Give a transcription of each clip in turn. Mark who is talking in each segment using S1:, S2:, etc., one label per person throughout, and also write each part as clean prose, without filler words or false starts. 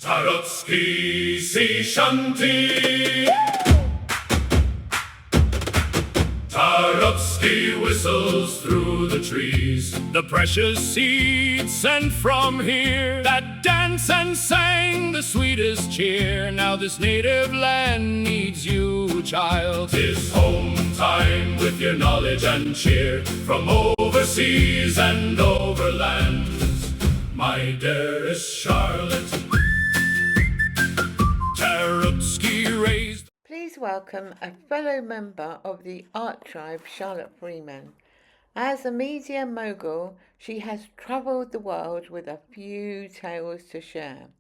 S1: Tarotsky sea shanty. Tarotsky whistles through the trees, the precious seeds sent from here, that dance and sang the sweetest cheer. Now this native land needs you, child. 'Tis home time with your knowledge and cheer, from overseas and overlands, my dearest Charlotte. Tarotsky raised.
S2: Please welcome a fellow member of the art tribe, Charlotte Freeman. As a media mogul, she has travelled the world with a few tales to share.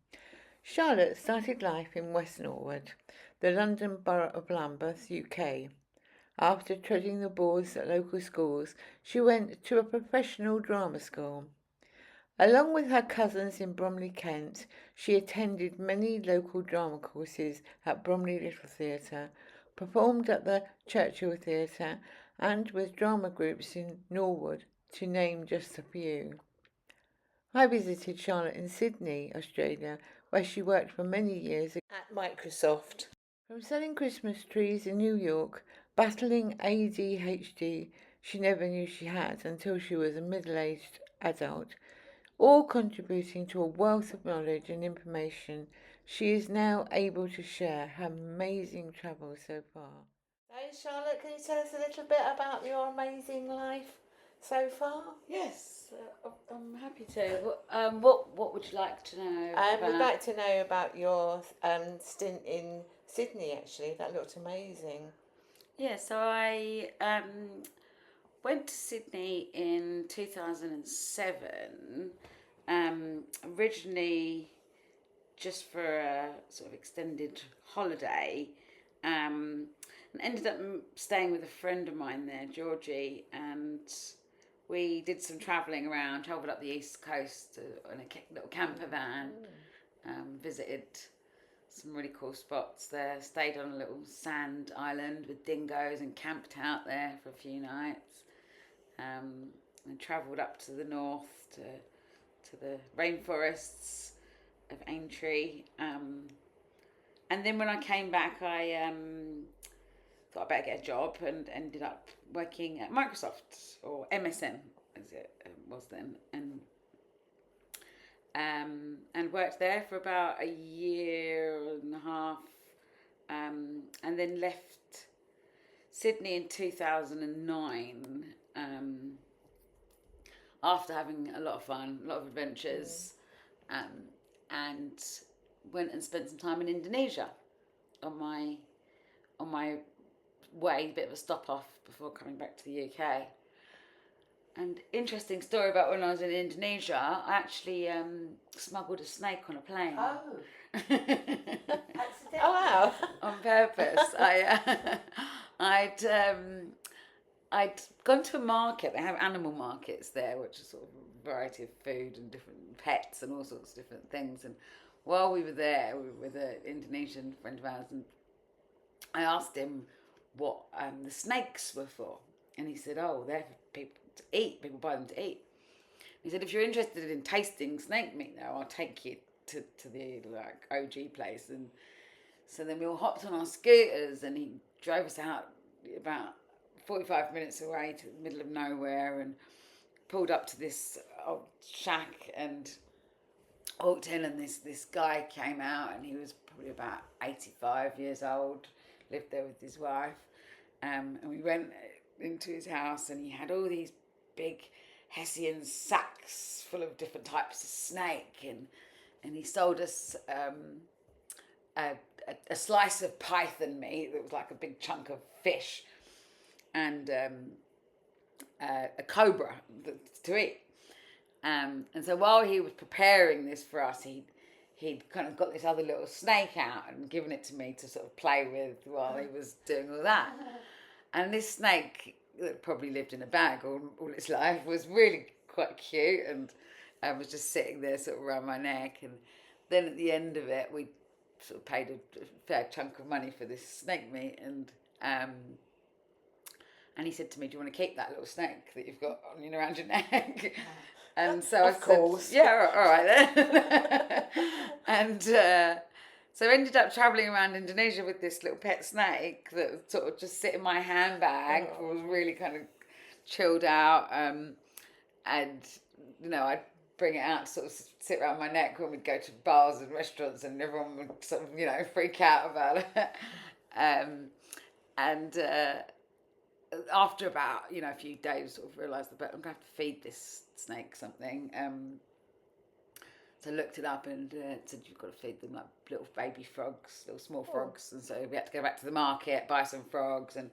S2: Charlotte started life in West Norwood, the London borough of Lambeth, UK. After treading the boards at local schools, she went to a professional drama school. Along with her cousins in Bromley, Kent, she attended many local drama courses at Bromley Little Theatre, performed at the Churchill Theatre, and with drama groups in Norwood, to name just a few. I visited Charlotte in Sydney, Australia, where she worked for many years at Microsoft. From selling Christmas trees in New York, battling ADHD she never knew she had until she was a middle-aged adult, all contributing to a wealth of knowledge and information, she is now able to share her amazing travels so far. Hey Charlotte, can you tell us a little bit about your amazing life so far?
S3: Yes, I'm happy to. What would you like to know?
S2: We'd like to know about your stint in Sydney, actually. That looked amazing.
S3: Yeah, so I went to Sydney in 2007, originally just for a sort of extended holiday, and ended up staying with a friend of mine there, Georgie, and we did some travelling around, travelled up the east coast in a little camper van, visited some really cool spots there, stayed on a little sand island with dingoes and camped out there for a few nights, and travelled up to the north to the rainforests of Aintree, and then when I came back I thought I'd better get a job and ended up working at Microsoft, or MSN as it was then, and worked there for about a year and a half, and then left Sydney in 2009, after having a lot of fun, a lot of adventures, and went and spent some time in Indonesia on my way, a bit of a stop off before coming back to the UK. And interesting story about when I was in Indonesia, I actually smuggled a snake on a plane.
S2: Oh. Oh wow!
S3: On purpose. I'd gone to a market. They have animal markets there, which is sort of a variety of food and different pets and all sorts of different things. And while we were there, we were with an Indonesian friend of ours, and I asked him what the snakes were for, and he said, "Oh, they're for people to eat. People buy them to eat." He said, "If you're interested in tasting snake meat, though, I'll take you to the OG place." And so then we all hopped on our scooters, and he drove us out about 45 minutes away to the middle of nowhere, and pulled up to this old shack and walked in, and this guy came out, and he was probably about 85 years old, lived there with his wife, and we went into his house, and he had all these big Hessian sacks full of different types of snake, and he sold us a slice of python meat that was like a big chunk of fish, and a cobra to eat. And so while he was preparing this for us, he'd kind of got this other little snake out and given it to me to sort of play with while he was doing all that. And this snake, that probably lived in a bag all its life, was really quite cute, and was just sitting there sort of around my neck. And then at the end of it, we sort of paid a fair chunk of money for this snake meat, and he said to me, "Do you want to keep that little snake that you've got on around your neck?" And so
S2: of course.
S3: "Yeah, all right then." And so I ended up travelling around Indonesia with this little pet snake that would sort of just sit in my handbag.
S2: Oh.
S3: Was really kind of chilled out. And, I'd bring it out to sort of sit around my neck when we'd go to bars and restaurants, and everyone would sort of, freak out about it. And after about, a few days, sort of realised that I'm going to have to feed this snake something. So I looked it up and it said you've got to feed them like little baby frogs, little small frogs. And so we had to go back to the market, buy some frogs. And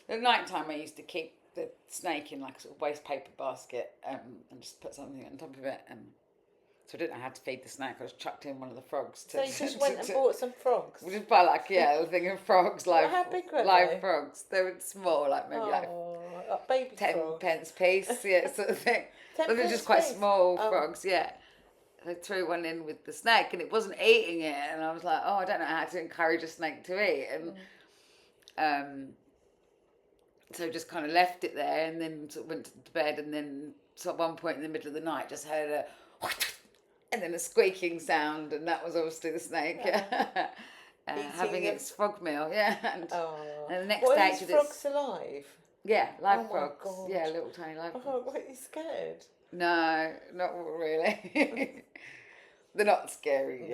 S3: at night time I used to keep the snake in like a sort of waste paper basket and just put something on top of it. And so I didn't know how to feed the snake. I just chucked in one of the frogs.
S2: So you just went and bought some frogs?
S3: We just buy like, a thing of frogs,
S2: how big were
S3: live
S2: they?
S3: frogs. They were small, like maybe like
S2: baby
S3: 10
S2: frogs.
S3: pence piece, sort of thing.
S2: 10
S3: But they're
S2: pence
S3: just quite
S2: piece?
S3: small
S2: Oh.
S3: frogs, yeah. I threw one in with the snake and it wasn't eating it, and I was like, I don't know how to encourage a snake to eat, and so just kind of left it there, and then sort of went to bed, and then so at one point in the middle of the night just heard a and then a squeaking sound, and that was obviously the snake having
S2: them.
S3: its frog meal, and the next
S2: What,
S3: day
S2: are these
S3: to
S2: frogs alive?
S3: live
S2: Oh my
S3: frogs,
S2: God.
S3: little tiny live frogs.
S2: Oh, what, are you scared?
S3: No, not really. They're not scary,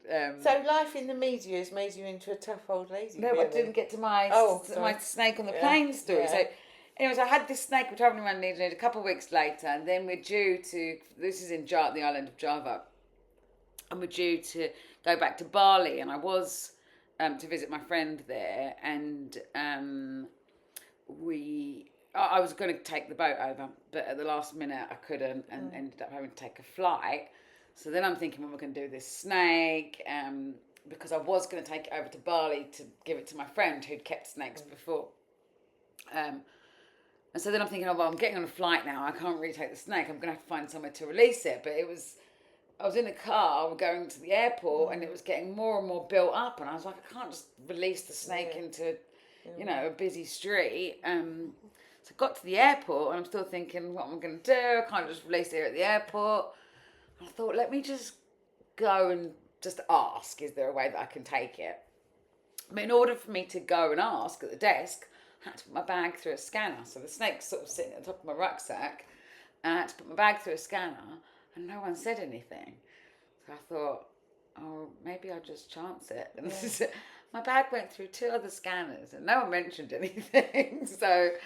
S2: So life in the media has made you into a tough old lady.
S3: No,
S2: really.
S3: I didn't get to my
S2: sorry.
S3: snake on the
S2: Yeah,
S3: plane story.
S2: yeah.
S3: So, anyways, I had this snake. We're travelling around Indonesia a couple of weeks later, and then we're due to. This is in the island of Java, and we're due to go back to Bali. And I was to visit my friend there, and I was going to take the boat over, but at the last minute I couldn't, and ended up having to take a flight. So then I'm thinking, what am I going to do with this snake? Because I was going to take it over to Bali to give it to my friend who'd kept snakes before. And so then I'm thinking, I'm getting on a flight now. I can't really take the snake. I'm going to have to find somewhere to release it. But I was in a car going to the airport, and it was getting more and more built up. And I was like, I can't just release the snake into, a busy street. So I got to the airport, and I'm still thinking, what am I going to do? I can't just release it here at the airport. And I thought, let me just go and just ask, is there a way that I can take it? But in order for me to go and ask at the desk, I had to put my bag through a scanner. So the snake's sort of sitting at the top of my rucksack, and I had to put my bag through a scanner, and no one said anything. So I thought, maybe I'll just chance it. And my bag went through 2 other scanners, and no one mentioned anything. So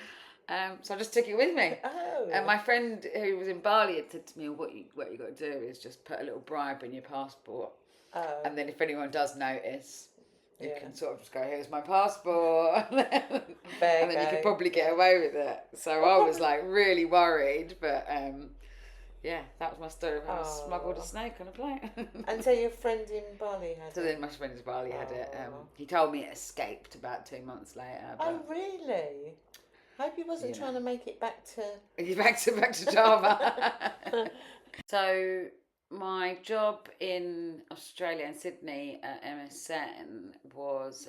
S3: I just took it with me.
S2: Oh.
S3: And my friend who was in Bali had said to me, what you got to do is just put a little bribe in your passport.
S2: Oh.
S3: And then if anyone does notice, you can sort of just go, here's my passport. And then you could probably get away with it. So I was like really worried. But that was my story of how I smuggled a snake on a plane.
S2: And so your friend in Bali had
S3: So
S2: it?
S3: then my friend in Bali had it. He told me it escaped about 2 months later. But
S2: Oh, really? Hope he wasn't trying to make it back to...
S3: back to Java. So my job in Australia and Sydney at MSN was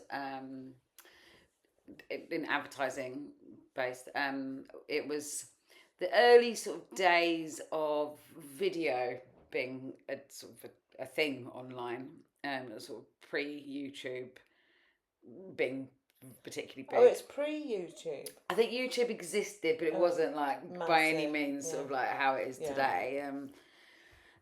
S3: in advertising based. It was the early sort of days of video being a sort of a thing online, sort of pre-YouTube being particularly big.
S2: Oh, it's pre-YouTube.
S3: I think YouTube existed, but it wasn't like by any
S2: massive,
S3: means sort of like how it is today.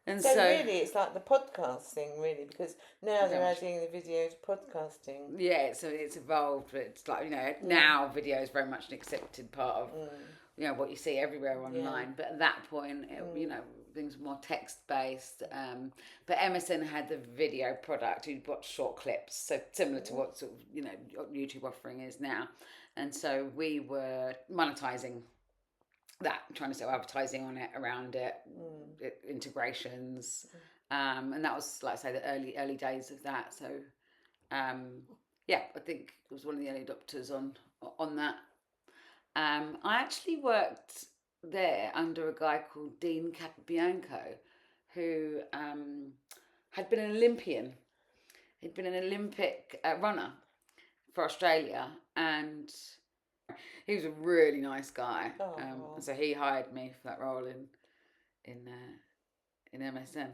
S3: And
S2: So really, it's like the podcasting, really, because now they're adding the video to podcasting.
S3: Yeah, so it's evolved, but it's like, now video is very much an accepted part of, what you see everywhere online. But at that point, things were more text-based. But MSN had the video product. You'd watch short clips, so similar to what sort of, YouTube offering is now. And so we were monetizing that, trying to sell advertising on it, around it, integrations. And that was, like I say, the early days of that. So, I think it was one of the early adopters on that. I actually worked there under a guy called Dean Capobianco, who had been an Olympian. He'd been an Olympic runner for Australia, and he was a really nice guy. So he hired me for that role in MSN.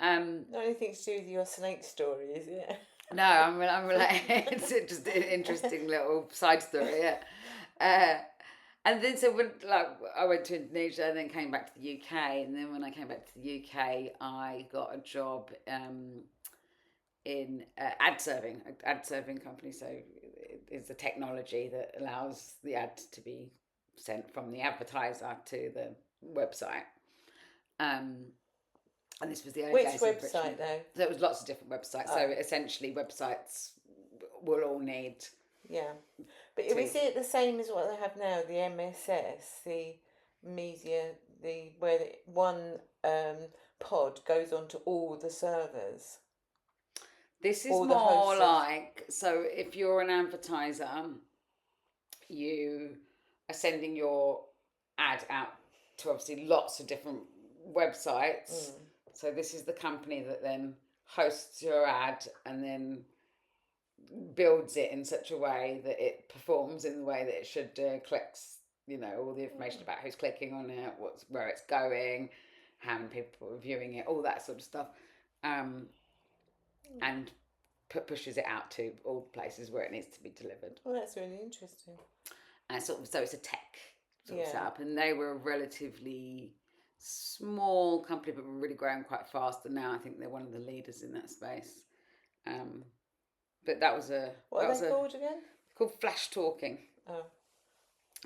S2: Not anything to do with your snake story, is it?
S3: No, I'm like, it's just an interesting little side story, yeah. And then so when I went to Indonesia and then came back to the UK, and then when I came back to the UK, I got a job in ad serving company. So it's a technology that allows the ad to be sent from the advertiser to the website. And this was the early
S2: Which
S3: days of
S2: website
S3: Richmond.
S2: though?
S3: There was lots of different websites. So essentially, websites will all need.
S2: Yeah, but is it the same as what they have now? The MSS, the media, where one pod goes onto all the servers.
S3: This is
S2: All the
S3: more
S2: hosts.
S3: like, so if you're an advertiser, you are sending your ad out to obviously lots of different websites. So this is the company that then hosts your ad and then builds it in such a way that it performs in the way that it should do, collects, all the information about who's clicking on it, where it's going, how many people are viewing it, all that sort of stuff, and pushes it out to all the places where it needs to be delivered.
S2: Well, that's really interesting.
S3: And so it's a tech sort of setup, and they were a relatively small company, but were really growing quite fast. And now I think they're one of the leaders in that space. But that was a
S2: what are they called again?
S3: Called Flash Talking.
S2: Oh,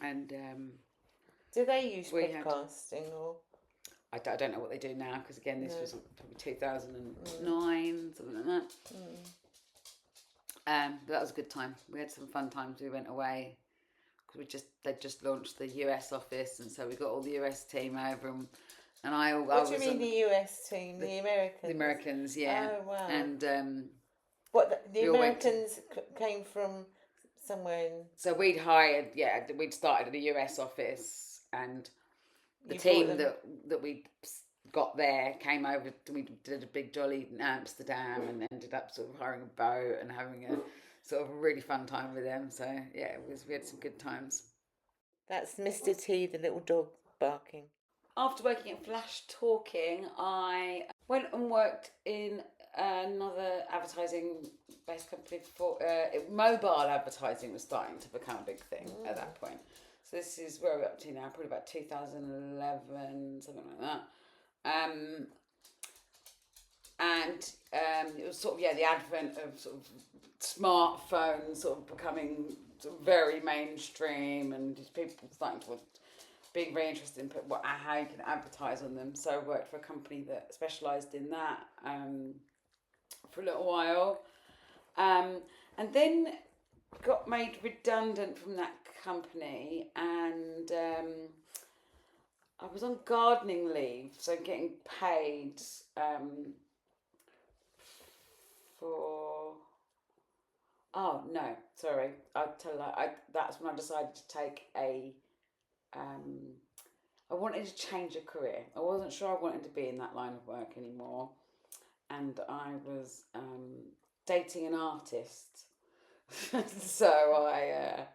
S3: and
S2: do they use podcasting or?
S3: I don't know what they do now because again this was probably 2009 something like that. But that was a good time. We had some fun times. We went away because they'd just launched the US office, and so we got all the US team over, and I
S2: What do you mean the US team? The Americans?
S3: The Americans, yeah.
S2: Oh wow.
S3: And
S2: what the Americans came from somewhere in.
S3: So we'd started at a US office, and the team that we got there came over. We did a big jolly in Amsterdam and ended up sort of hiring a boat and having a sort of a really fun time with them. So yeah, we had some good times.
S2: That's Mr. T, the little dog barking.
S3: After working at Flash Talking, I went and worked in another advertising-based company for mobile advertising was starting to become a big thing at that point. So this is where we're up to now, probably about 2011, something like that. And it was sort of the advent of sort of smartphones sort of becoming sort of very mainstream, and just people starting to being very interested in how you can advertise on them. So I worked for a company that specialised in that for a little while, and then got made redundant from that company, and I was on gardening leave, so getting paid that's when I decided to take I wanted to change a career. I wasn't sure I wanted to be in that line of work anymore, and I was dating an artist. So I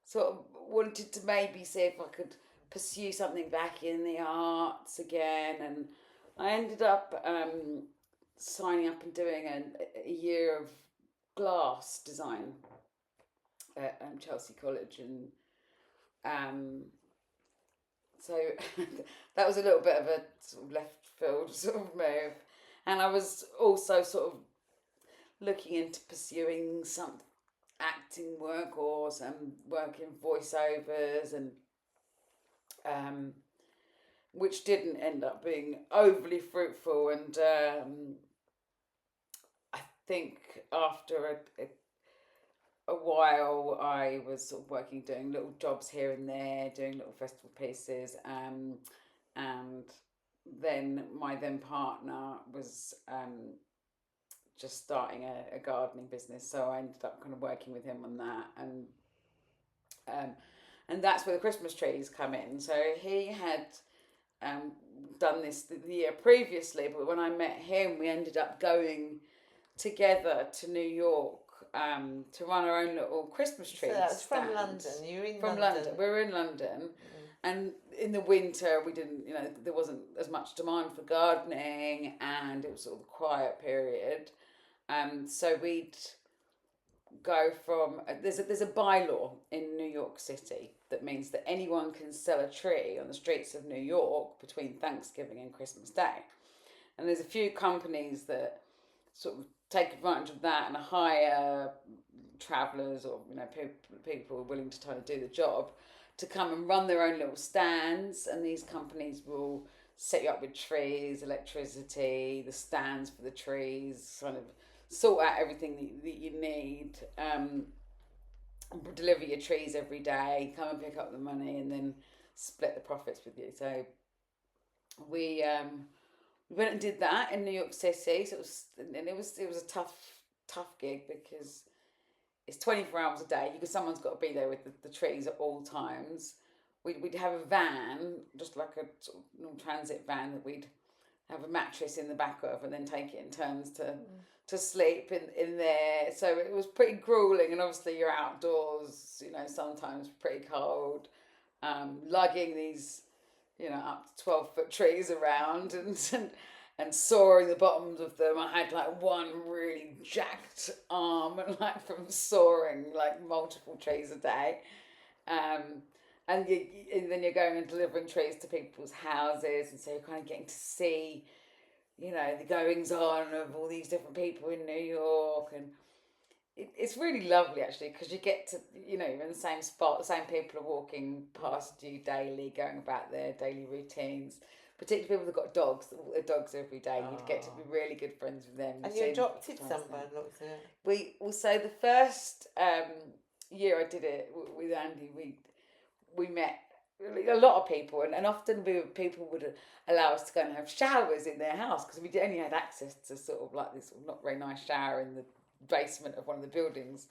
S3: sort of wanted to maybe see if I could pursue something back in the arts again, and I ended up signing up and doing a year of glass design at Chelsea College, and so that was a little bit of a sort of left field sort of move, and I was also sort of looking into pursuing some acting work or some work in voiceovers, and which didn't end up being overly fruitful, and I think after a while I was sort of working, doing little jobs here and there, doing little festival pieces, and then my then partner was just starting a gardening business, so I ended up kind of working with him on that, and that's where the Christmas trees come in. So he had done this the year previously, but when I met him, we ended up going together to New York to run our own little Christmas tree.
S2: So that's from London. You're in
S3: London. We're in London, And in the winter, we didn't, there wasn't as much demand for gardening, and it was sort of a quiet period. So we'd go from there's a bylaw in New York City that means that anyone can sell a tree on the streets of New York between Thanksgiving and Christmas Day, and there's a few companies that sort of take advantage of that and hire travellers or people who are willing to try to do the job to come and run their own little stands, and these companies will set you up with trees, electricity, the stands for the trees, kind of sort out everything that you need, deliver your trees every day, come and pick up the money, and then split the profits with you. So we went and did that in New York City. So it was a tough gig because it's 24 hours a day because someone's got to be there with the trees at all times. We'd have a van, just like a sort of normal transit van, that we'd have a mattress in the back of and then take it in turns to sleep in there. So it was pretty grueling, and obviously you're outdoors, sometimes pretty cold, lugging these, up to 12-foot trees around and sawing the bottoms of them. I had like one really jacked arm, and like from sawing like multiple trees a day. And then you're going and delivering trees to people's houses, and so you're kind of getting to see, the goings on of all these different people in New York, and it's really lovely actually because you get to, you're in the same spot, the same people are walking past you daily, going about their daily routines. Particularly people that've got dogs, that walk their dogs every day. You'd get to be really good friends with them.
S2: And you adopted someone, looks it.
S3: We also the first year I did it with Andy, we met a lot of people, and often people would allow us to go and have showers in their house because we only had access to sort of like this not very nice shower in the basement of one of the buildings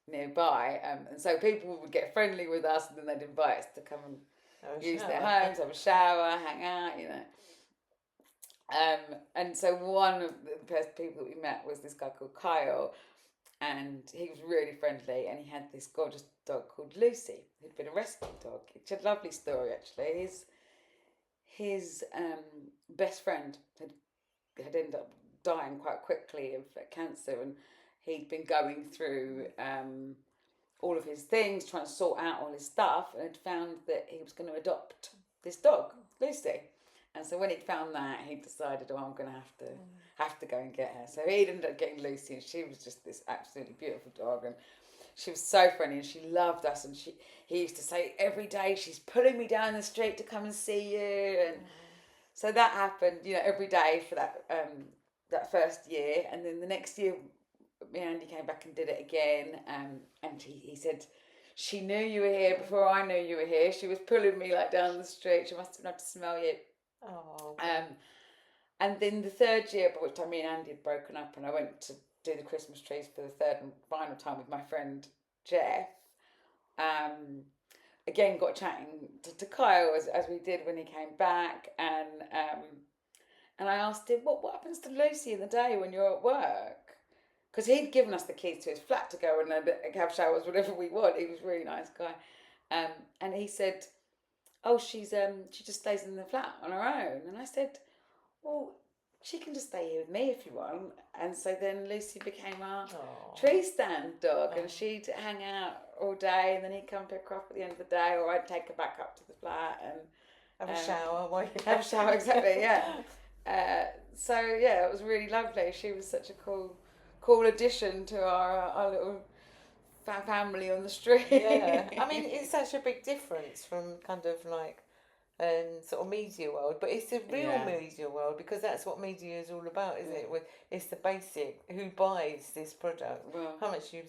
S3: nearby, and so people would get friendly with us, and then they'd invite us to come and use their homes, have a shower, hang out, and so one of the first people that we met was this guy called Kyle, and he was really friendly, and he had this gorgeous dog called Lucy, who'd been a rescue dog. It's a lovely story actually. His best friend had ended up dying quite quickly of cancer, and he'd been going through all of his things, trying to sort out all his stuff, and had found that he was going to adopt this dog, Lucy. And so when he found that, he decided, I'm going to have to go and get her. So he ended up getting Lucy, and she was just this absolutely beautiful dog, and she was so friendly, and she loved us. And he used to say every day, she's pulling me down the street to come and see you, and so that happened, every day for that first year. And then the next year, me and Andy came back and did it again, and he said, she knew you were here before I knew you were here. She was pulling me like down the street. She must have known to smell you.
S2: Oh.
S3: And then the third year, by which time me and Andy had broken up, and I went to do the Christmas trees for the third and final time with my friend Jeff. Again, got chatting to Kyle as we did when he came back, and I asked him, what happens to Lucy in the day when you're at work? Because he'd given us the keys to his flat to go and have showers whenever we want. He was a really nice guy, and he said, she just stays in the flat on her own. And I said, well, she can just stay here with me if you want. And so then Lucy became our tree stand dog, and she'd hang out all day, and then he'd come pick her up at the end of the day, or I'd take her back up to the flat and
S2: have a shower.
S3: Have a shower, exactly, yeah. So yeah, it was really lovely. She was such a cool addition to our little family on the street.
S2: Yeah, I mean, it's such a big difference from kind of like sort of media world, but it's the real media world, because that's what media is all about, isn't it? It's the basic, who buys this product, how much you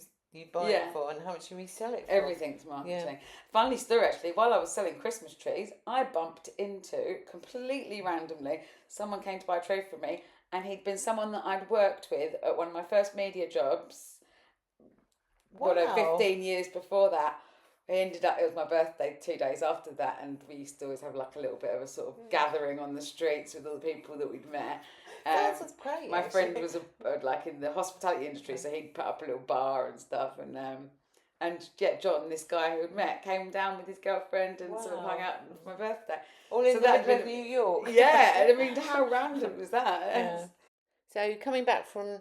S2: buy it for, and how much you resell it for.
S3: Everything's marketing. Funny story actually, while I was selling Christmas trees, I bumped into, completely randomly, someone came to buy a tree from me, and he'd been someone that I'd worked with at one of my first media jobs. Wow. 15 years before that. It was my birthday 2 days after that, and we used to always have like a little bit of a sort of gathering on the streets with all the people that we'd met.
S2: That's great.
S3: My friend was like in the hospitality industry, so he'd put up a little bar and stuff, and And yeah, John, this guy who had met, came down with his girlfriend and sort of hung
S2: Wow.
S3: out for my birthday.
S2: All in
S3: So
S2: the
S3: that'd
S2: middle of
S3: been-
S2: New York.
S3: Yeah, I mean, how random was that?
S2: Yeah. So coming back from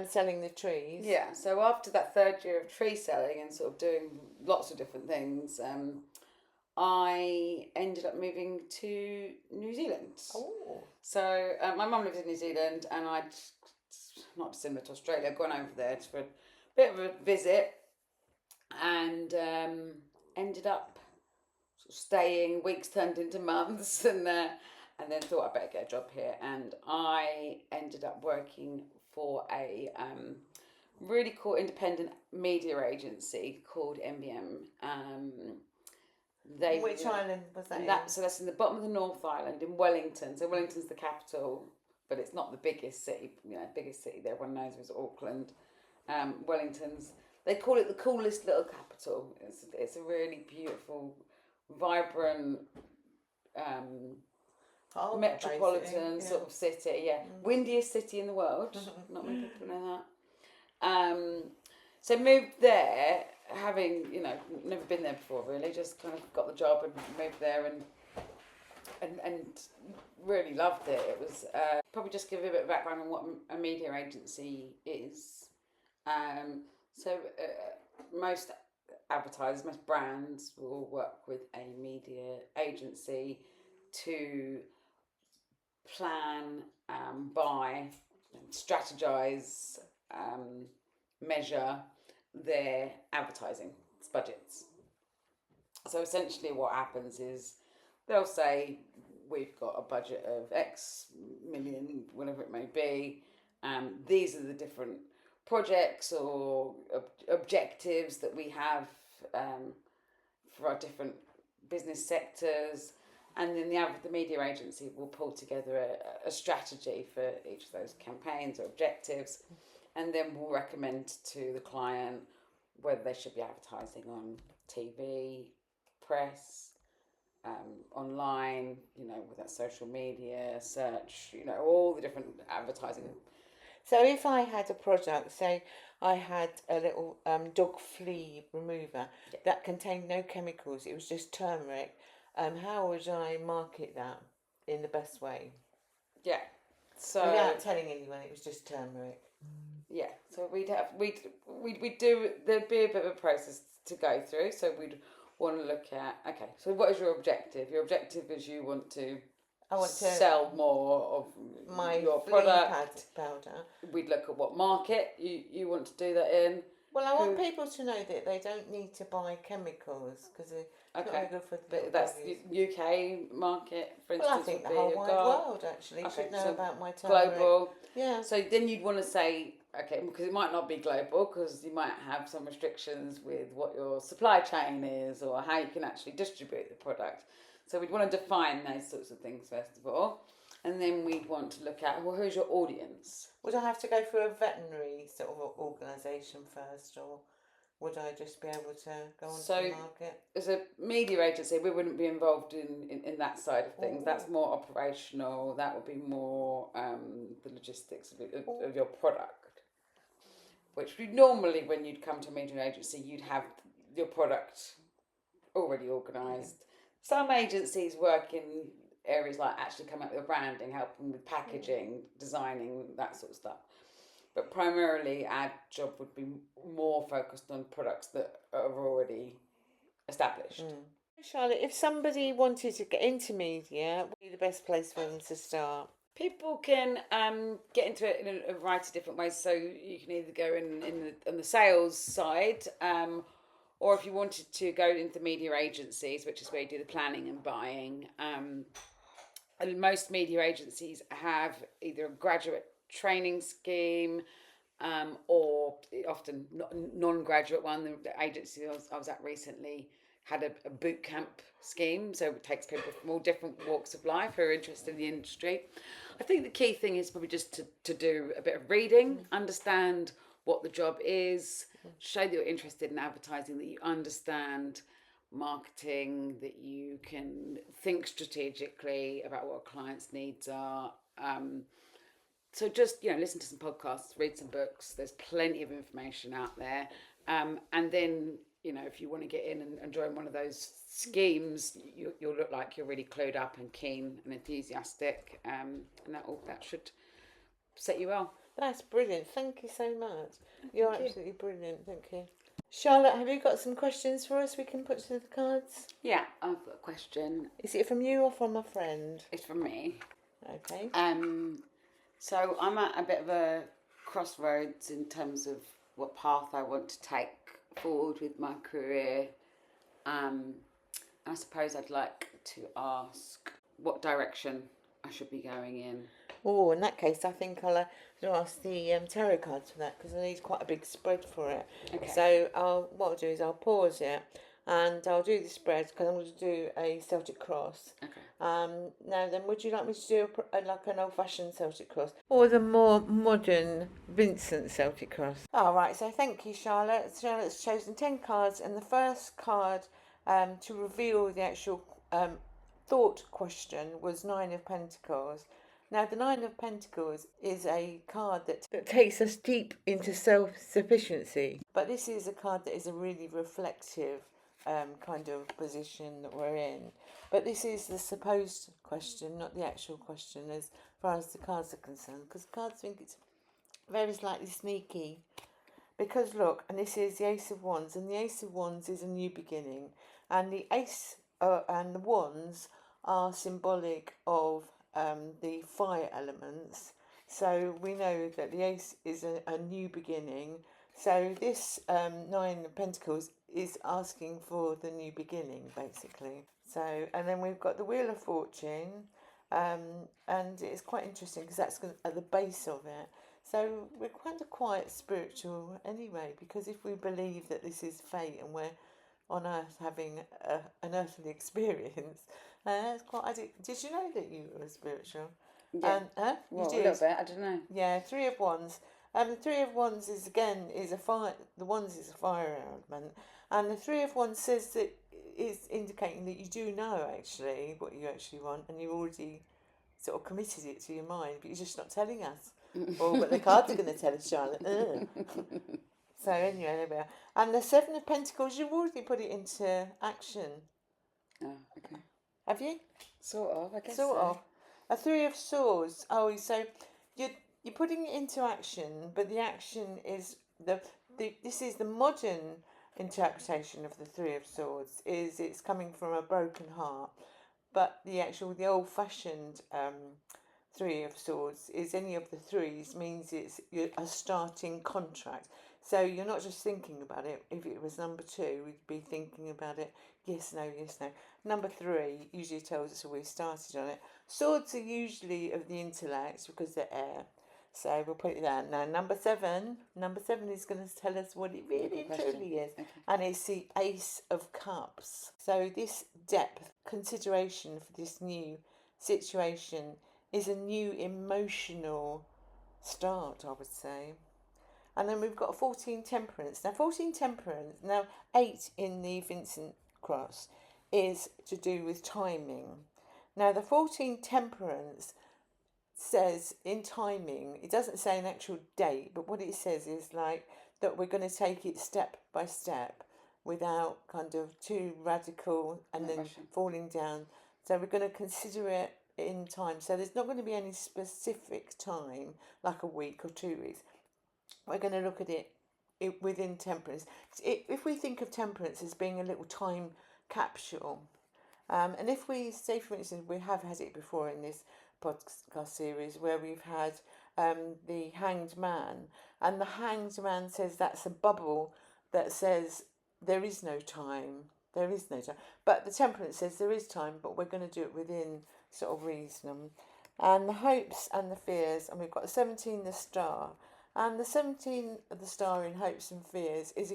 S2: selling the trees.
S3: Yeah, so after that third year of tree selling and sort of doing lots of different things, I ended up moving to New Zealand.
S2: Oh.
S3: So my mum lives in New Zealand, and I'd, not dissimilar to Australia, gone over there for a bit of a visit, and ended up sort of staying. Weeks turned into months, and then thought I'd better get a job here. And I ended up working for a really cool independent media agency called MBM.
S2: Which island was that?
S3: So that's in the bottom of the North Island in Wellington. So Wellington's the capital, but it's not the biggest city. Biggest city that everyone knows is Auckland. Wellington's, they call it the coolest little capital. It's a really beautiful, vibrant, metropolitan sort of city. Yeah, windiest city in the world. Not many people know that. So moved there, having never been there before really. Just kind of got the job and moved there and really loved it. It was probably just give you a bit of background on what a media agency is. Most advertisers, most brands will work with a media agency to plan, buy, strategize, measure their advertising budgets. So essentially what happens is they'll say, we've got a budget of X million, whatever it may be. These are the different projects or objectives that we have for our different business sectors. And then the media agency will pull together a strategy for each of those campaigns or objectives, and then we'll recommend to the client whether they should be advertising on TV, press, online, with that social media, search, all the different advertising.
S2: So if I had a product, say I had a little dog flea remover that contained no chemicals, it was just turmeric, how would I market that in the best way?
S3: Yeah. So
S2: without telling anyone it was just turmeric.
S3: Yeah. So we'd do, there'd be a bit of a process to go through. So we'd want to look at, okay, so what is your objective? Your objective is you want to sell more of
S2: my
S3: your product
S2: powder.
S3: We'd look at what market you want to do that in.
S2: Well, I want people to know that they don't need to buy chemicals because it's not very good for the
S3: that's the UK market, for instance.
S2: Well, I think the whole wide world actually should know about my turmeric.
S3: Global.
S2: Yeah.
S3: So then you'd want to say, okay, because it might not be global because you might have some restrictions with what your supply chain is or how you can actually distribute the product. So we'd want to define those sorts of things first of all. And then we'd want to look at, well, who's your audience?
S2: Would I have to go through a veterinary sort of organisation first, or would I just be able to go onto the market?
S3: As a media agency, we wouldn't be involved in that side of things. That's more operational. That would be more the logistics of your product. Which normally, when you'd come to a media agency, you'd have your product already organised. Some agencies work in areas like actually coming up with branding, helping with packaging, designing, that sort of stuff. But primarily our job would be more focused on products that are already established.
S2: Charlotte, if somebody wanted to get into media, what would be the best place for them to start?
S3: People can get into it in a variety of different ways. So you can either go on the sales side, or if you wanted to go into media agencies, which is where you do the planning and buying. And most media agencies have either a graduate training scheme or often non-graduate one. The agency I was at recently had a boot camp scheme, so it takes people from all different walks of life who are interested in the industry. I think the key thing is probably just to do a bit of reading, understand what the job is, show that you're interested in advertising, that you understand marketing, that you can think strategically about what a client's needs are. So just, listen to some podcasts, read some books. There's plenty of information out there. And then, you know, if you want to get in and join one of those schemes, you'll look like you're really clued up and keen and enthusiastic, and that should set you well.
S2: That's brilliant. Thank you so much. You're absolutely brilliant. Thank you. Charlotte, have you got some questions for us we can put to the cards?
S3: Yeah, I've got a question.
S2: Is it from you or from a friend?
S3: It's from me.
S2: Okay.
S3: So I'm at a bit of a crossroads in terms of what path I want to take forward with my career. I suppose I'd like to ask what direction I should be going in.
S2: Oh, in that case, I think I'll ask the tarot cards for that, because I need quite a big spread for it.
S3: Okay.
S2: So what I'll do is I'll pause it and I'll do the spread, because I'm going to do a Celtic cross.
S3: Okay.
S2: Now then, would you like me to do like an old-fashioned Celtic cross or the more modern Vincent Celtic cross? All right, so thank you, Charlotte. Charlotte's chosen 10 cards, and the first card to reveal the actual thought question was 9 of Pentacles. Now, the 9 of Pentacles is a card that takes us deep into self-sufficiency. But this is a card that is a really reflective kind of position that we're in. But this is the supposed question, not the actual question, as far as the cards are concerned. Because cards think it's very slightly sneaky. Because look, and this is the Ace of Wands, and the Ace of Wands is a new beginning. And the Ace and the Wands are symbolic of the fire elements. So we know that the Ace is a new beginning. So this 9 of Pentacles is asking for the new beginning, basically. So, and then we've got the Wheel of Fortune, and it's quite interesting because that's at the base of it. So we're kind of quite spiritual anyway, because if we believe that this is fate and we're on Earth having an earthly experience, it's quite. Did you know that you were spiritual?
S3: Yeah.
S2: Well,
S3: you did. A little bit. I don't know.
S2: Yeah, 3 of Wands. The 3 of Wands is a fire. The Wands is a fire element, and the 3 of Wands says that is indicating that you do know actually what you actually want, and you already sort of committed it to your mind, but you're just not telling us. Or but the cards are going to tell us, Charlotte. So anyway, there we are. And the 7 of Pentacles, you've already put it into action.
S3: Oh, okay.
S2: Have you?
S3: Sort of, I guess.
S2: Sort of. A 3 of Swords. Oh, so you're putting it into action, but the action is this is the modern interpretation of the 3 of Swords. Is it's coming from a broken heart, but the old-fashioned 3 of Swords is any of the threes means it's a starting contract. So you're not just thinking about it. If it was number 2, we'd be thinking about it. Yes, no, yes, no. Number 3 usually tells us we started on it. Swords are usually of the intellect because they're air. So we'll put it there. Now, number 7 is going to tell us what it really truly is. Okay. And it's the Ace of Cups. So this depth, consideration for this new situation is a new emotional start, I would say. And then we've got 14 Temperance. Now, 14 Temperance, 8 in the Vincent Cross is to do with timing. Now, the 14 Temperance says in timing, it doesn't say an actual date, but what it says is like that we're going to take it step by step without kind of too radical and then falling down. So we're going to consider it in time. So there's not going to be any specific time, like a week or 2 weeks. We're going to look at it within Temperance. If we think of Temperance as being a little time capsule, and if we say, for instance, we have had it before in this podcast series where we've had the Hanged Man, and the Hanged Man says that's a bubble that says there is no time. There is no time. But the Temperance says there is time, but we're going to do it within sort of reason. And the hopes and the fears, and we've got the 17, the star. And the 17 of the star in hopes and fears is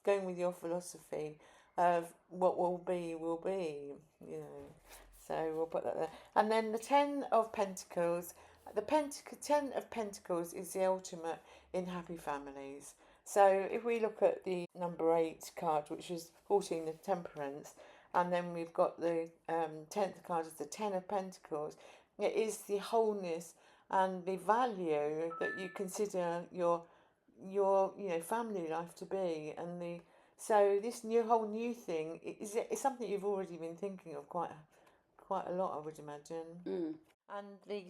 S2: going with your philosophy of what will be, you know. So we'll put that there. And then the 10 of Pentacles. The 10 of Pentacles is the ultimate in happy families. So if we look at the number 8 card, which is 14 of Temperance, and then we've got the 10th card is the 10 of Pentacles, it is the wholeness and the value that you consider your family life to be, and the So this whole new thing, it's something you've already been thinking of quite a lot, I would imagine. And the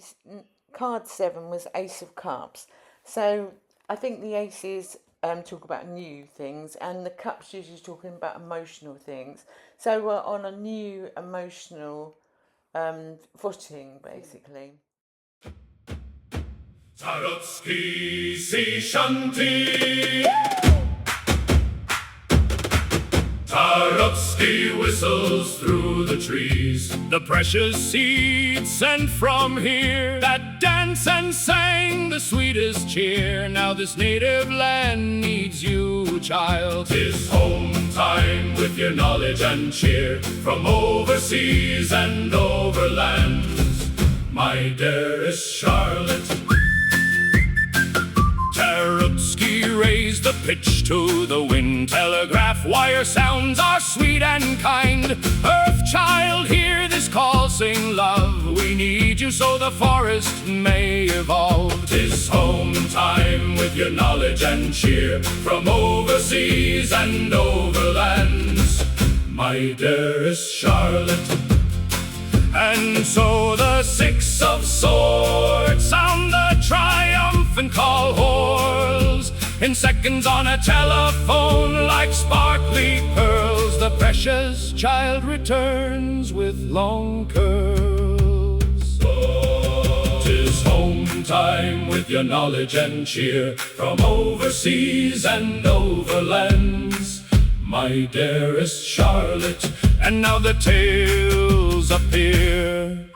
S2: card 7 was Ace of Cups. So I think the aces talk about new things, and the cups usually talking about emotional things. So we're on a new emotional footing, basically.
S1: Tarotski si shanti. Tarotski whistles through the trees, the precious seeds sent from here that dance and sang the sweetest cheer. Now this native land needs you, child. 'Tis home time with your knowledge and cheer from overseas and overlands, my dearest Charlotte. Tarotski raised the pitch to the wind. Telegraph wire sounds are sweet and kind. Earth child, hear this call, sing love. We need you so the forest may evolve. 'Tis home time with your knowledge and cheer from overseas and overlands, my dearest Charlotte. And so the 6 of Swords sound the triumphant call whorls. In seconds on a telephone like sparkly pearls, the precious child returns with long curls. 'Tis home time with your knowledge and cheer from overseas and overlands, my dearest Charlotte. And now the tales appear